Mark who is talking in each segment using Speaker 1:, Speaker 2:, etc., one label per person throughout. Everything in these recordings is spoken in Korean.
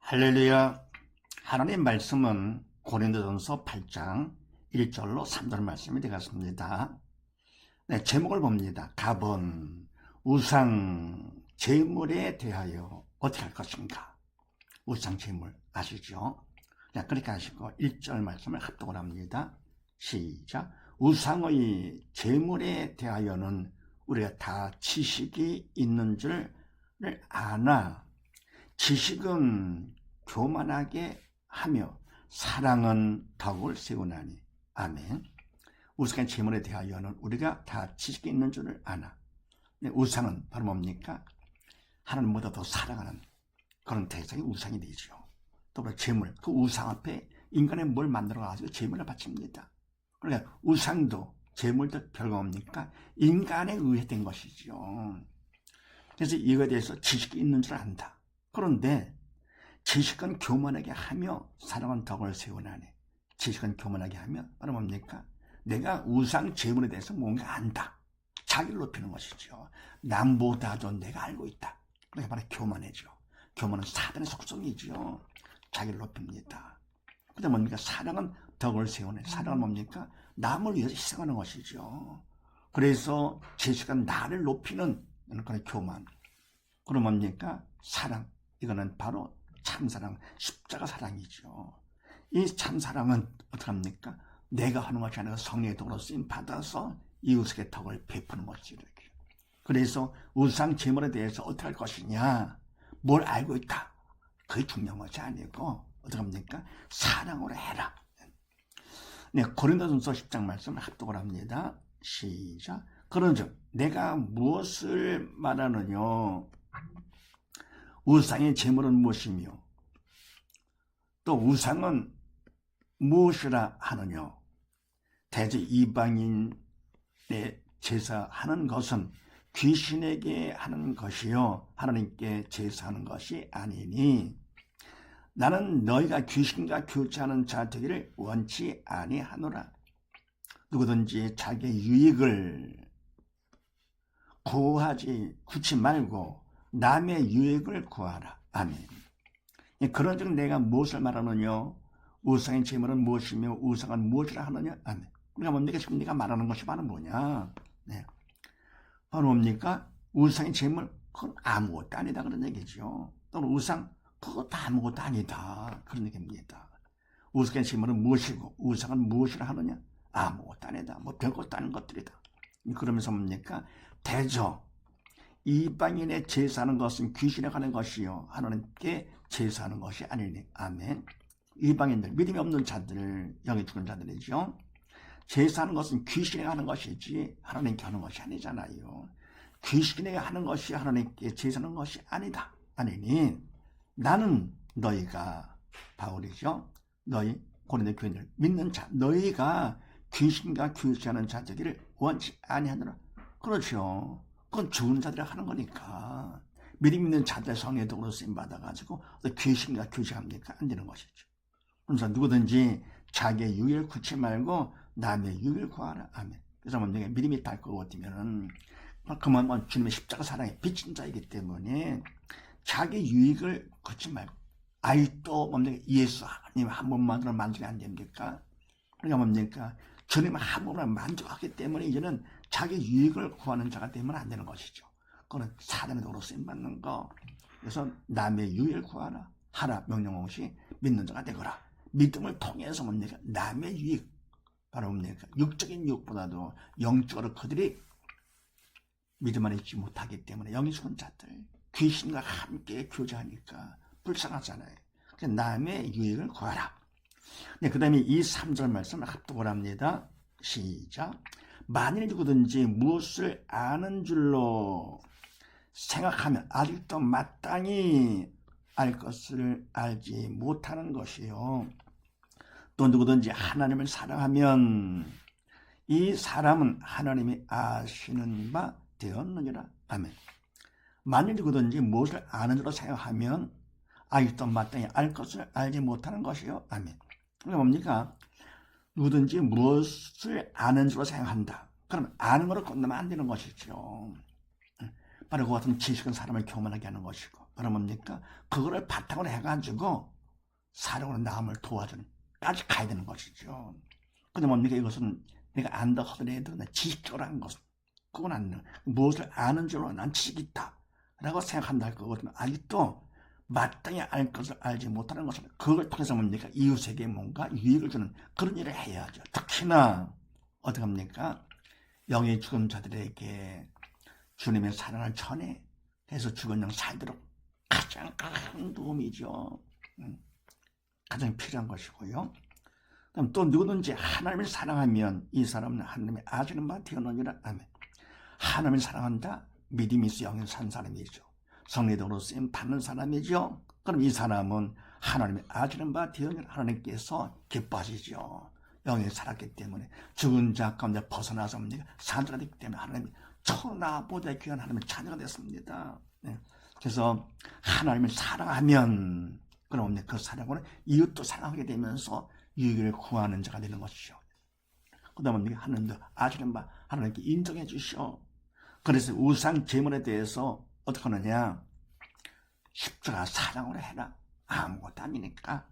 Speaker 1: 할렐루야. 하나님 말씀은 고린도전서 8장 1절로 3절 말씀이 되겠습니다. 네, 제목을 봅니다. 갑은 우상 제물에 대하여 어떻게 할 것인가? 우상 제물 아시죠? 자, 그렇게 하시고 1절 말씀을 합독을 합니다. 시작. 우상의 제물에 대하여는 우리가 다 지식이 있는 줄을 아나 지식은 교만하게 하며 사랑은 덕을 세우나니. 아멘. 우상의 제물에 대하여는 우리가 다 지식이 있는 줄을 아나. 우상은 바로 뭡니까? 하나님보다 더 사랑하는 그런 대상이 우상이 되죠. 또 제물, 그 우상 앞에 인간의 뭘 만들어가지고 제물을 바칩니다. 그러니까 우상도 제물도 별거 뭡니까? 인간에 의해 된 것이죠. 그래서 이거에 대해서 지식이 있는 줄 안다. 그런데 지식은 교만하게 하며 사랑은 덕을 세우나니. 지식은 교만하게 하며 바로 뭡니까? 내가 우상 제물에 대해서 뭔가 안다. 자기를 높이는 것이죠. 남보다도 내가 알고 있다. 그게 바로 교만이죠. 교만은 사단의 속성이죠. 자기를 높입니다. 그다음 뭡니까? 사랑은 덕을 세우네. 사랑은 뭡니까? 남을 위해서 희생하는 것이죠. 그래서 지식은 나를 높이는 그런 교만. 그럼 뭡니까? 사랑. 이거는 바로 참사랑, 십자가 사랑이죠. 이 참사랑은 어떻게 합니까? 내가 하는 것이 아니라 성령의 덕으로 쓰임 받아서 이웃에게 덕을 베푸는 것이죠. 그래서 우상 제물에 대해서 어떻게 할 것이냐, 뭘 알고 있다. 그게 중요한 것이 아니고 어떻게 합니까? 사랑으로 해라. 네, 고린도전서 10장 말씀을 합독을 합니다. 시작. 그런즉 내가 무엇을 말하느냐? 우상의 제물은 무엇이며 또 우상은 무엇이라 하느냐? 대저 이방인의 제사하는 것은 귀신에게 하는 것이요 하나님께 제사하는 것이 아니니 나는 너희가 귀신과 교제하는 자 되기를 원치 아니하노라. 누구든지 자기의 유익을 구치 말고 남의 유익을 구하라. 아멘. 그런즉 내가 무엇을 말하느냐? 우상의 제물은 무엇이며 우상은 무엇이라 하느냐? 아멘. 그러니까 뭡니까? 지금 네가 말하는 것이 바로 뭐냐? 네. 바로 뭡니까? 우상의 제물, 그건 아무것도 아니다. 그런 얘기죠. 또는 우상, 그것도 아무것도 아니다. 그런 얘기입니다. 우상의 제물은 무엇이고 우상은 무엇이라 하느냐? 아무것도 아니다. 뭐 별것도 아닌 것들이다. 그러면서 뭡니까? 대저 이방인의 제사하는 것은 귀신에 가는 것이요 하나님께 제사하는 것이 아니니. 아멘. 이방인들, 믿음이 없는 자들, 영이 죽은 자들이죠. 제사하는 것은 귀신에 가는 것이지 하나님께 하는 것이 아니잖아요. 귀신에 하는 것이 하나님께 제사하는 것이 아니다. 아니니 나는 너희가, 바울이죠, 너희 고린도 교인들 믿는 자, 너희가 귀신과 교제하는 자들을 원치 아니하노라. 그렇죠. 그건 죽은 자들이 하는 거니까. 믿음 있는 자들 성령의 덕으로 쓰임 받아가지고 귀신과 교제합니까? 안 되는 것이죠. 그래서 누구든지 자기의 유익을 구치 말고 남의 유익을 구하라. 아멘. 그래서 내가 믿음이 달 것 같으면은 그만 주님의 십자가 사랑에 비친 자이기 때문에 자기 유익을 구치 말고, 아직도 뭡니까? 예수 하나님 한 번만으로 만족이 안 됩니까? 그러니까 뭡니까? 주님 한 번만 만족하기 때문에 이제는 자기 유익을 구하는 자가 되면 안 되는 것이죠. 그거는 사단의 도로 쓰임받는 거. 그래서 남의 유익을 구하라. 하라. 명령한 것이 믿는 자가 되거라. 믿음을 통해서 뭡니까? 남의 유익. 바로 뭡니까? 육적인 유익보다도 영적으로 그들이 믿음 안에 있지 못하기 때문에 영이 죽은 자들, 귀신과 함께 교제하니까 불쌍하잖아요. 그래서 남의 유익을 구하라. 네, 그 다음에 이 3절 말씀을 합독을 합니다. 시작. 만일 누구든지 무엇을 아는 줄로 생각하면 아직도 마땅히 알 것을 알지 못하는 것이요. 또 누구든지 하나님을 사랑하면 이 사람은 하나님이 아시는 바 되었느니라. 아멘. 만일 누구든지 무엇을 아는 줄로 생각하면 아직도 마땅히 알 것을 알지 못하는 것이요. 아멘. 그러니까 뭡니까? 누구든지 무엇을 아는 줄로 생각한다. 그럼 아는 거로 끝나면 안 되는 것이죠. 바로 그 같은 지식은 사람을 교만하게 하는 것이고 그러면 뭡니까? 그거를 바탕으로 해가지고 사랑으로 남을 도와주는 까지 가야 되는 것이죠. 근데 뭡니까? 이것은 내가 안다 하더라도 지식적으로 한 것은 그건 아니에요. 무엇을 아는 줄로 난 지식이 있다 라고 생각한다 할 거거든요. 아직도 마땅히 알 것을 알지 못하는 것은 그걸 통해서 뭡니까? 이웃에게 뭔가 유익을 주는 그런 일을 해야죠. 특히나 어떻게 합니까? 영의 죽은 자들에게 주님의 사랑을 전해해서 죽은 영 살도록 가장 큰 도움이죠. 가장 필요한 것이고요. 그럼 또 누구든지 하나님을 사랑하면 이 사람은 하나님의 아시는 바 되었느니라. 아멘. 하나님을 사랑한다. 믿음이 있어 영에 산 사람이죠. 성례도로 쓰임 받는 사람이죠. 그럼 이 사람은 하나님의 아시는 바 되었느니라. 하나님께서 기뻐하시죠. 영에 살았기 때문에 죽은 자 가운데 벗어나서 산자가 됐기 때문에 하나님이 천하보다 귀한 하나님의 자녀가 됐습니다. 네. 그래서 하나님을 사랑하면 그럼 그 사랑으로 이웃도 사랑하게 되면서 유익을 구하는 자가 되는 것이죠. 그 다음에 하나님도 아시는 바 하나님께 인정해 주시오. 그래서 우상 제물에 대해서 어떻게 하느냐? 십자가 사랑으로 해라. 아무것도 아니니까.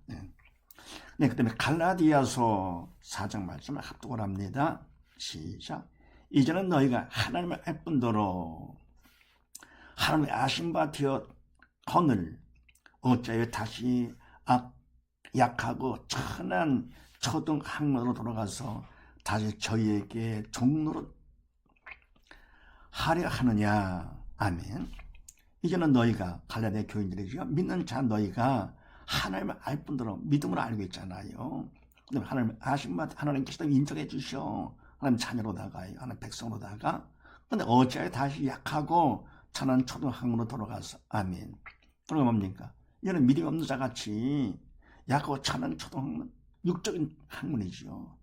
Speaker 1: 네, 그 다음에 갈라디아서 4장 말씀을 합독을 합니다. 시작. 이제는 너희가 하나님을 알 뿐더러 하나님의 아신 바 되었거늘 어찌하여 다시 약하고 천한 초등 학문으로 돌아가서 다시 저희에게 종로로 하려 하느냐. 아멘. 이제는 너희가 갈라디아 교인들이죠. 믿는 자 너희가 하나님을 알 뿐더러 믿음으로 알고 있잖아요. 하나님을 아신 바 하나님께서 인정해 주셔. 하나님 자녀로다가 하나님 백성으로다가. 근데 어찌하여 다시 약하고 천한 초등 학문으로 돌아가서. 아멘. 그러면 뭡니까? 이거는 믿음이 없는 자같이 약하고 천한 초등 학문, 육적인 학문이죠.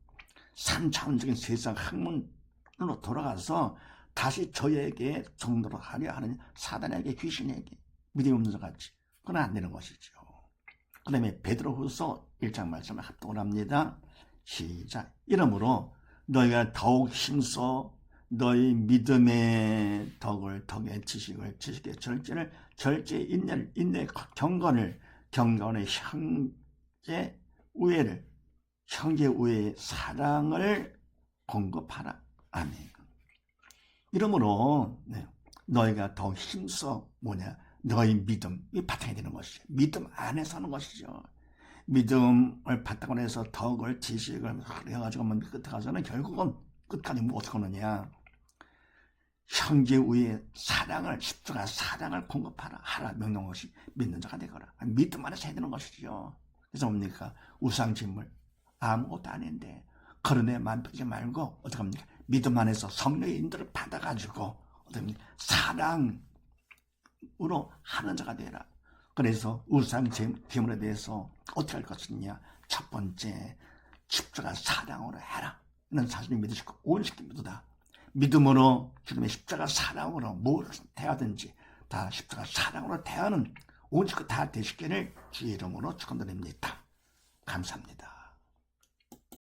Speaker 1: 3차원적인 세상 학문으로 돌아가서 다시 저에게 정도로 하려 하는 사단에게 귀신에게 믿음이 없는 자같이 그건 안 되는 것이죠. 그 다음에 베드로후서 1장 말씀을 합독을 합니다. 시작. 이러므로 너희가 더욱 힘써 너희 믿음의 덕의 지식의 절제를 절제의 인내의 경건을 경건의 형제 우애의 사랑을 공급하라. 아멘. 이러므로 너희가 더 힘써 너희 믿음이 바탕이 되는 것이죠. 믿음 안에서 하는 것이죠. 믿음을 바탕으로 해서 덕을 지식을 해가지고 끝에 가서는 결국은 끝까지 뭐 어떻게 하느냐. 형제 우애의 사랑을 십자가 사랑을 공급하라 하라 명령한 것이 믿는 자가 되거라. 믿음 안에서 해야 되는 것이죠. 그래서 뭡니까? 우상짐을 아무것도 아닌데 그런 애 만들지 말고 어떻게 합니까? 믿음 안에서 성령의 인도를 받아가지고 어떻게 합니까? 사랑으로 하는 자가 되라. 그래서 우상제물에 대해서 어떻게 할 것이냐? 첫 번째 십자가 사랑으로 해라. 이는 자신이 믿으시고 온 식구 믿으다. 믿음으로 주님의 십자가 사랑으로 뭘 대하든지 다 십자가 사랑으로 대하는 온 식구 다 되시기를 주의 이름으로 축원드립니다. 감사합니다.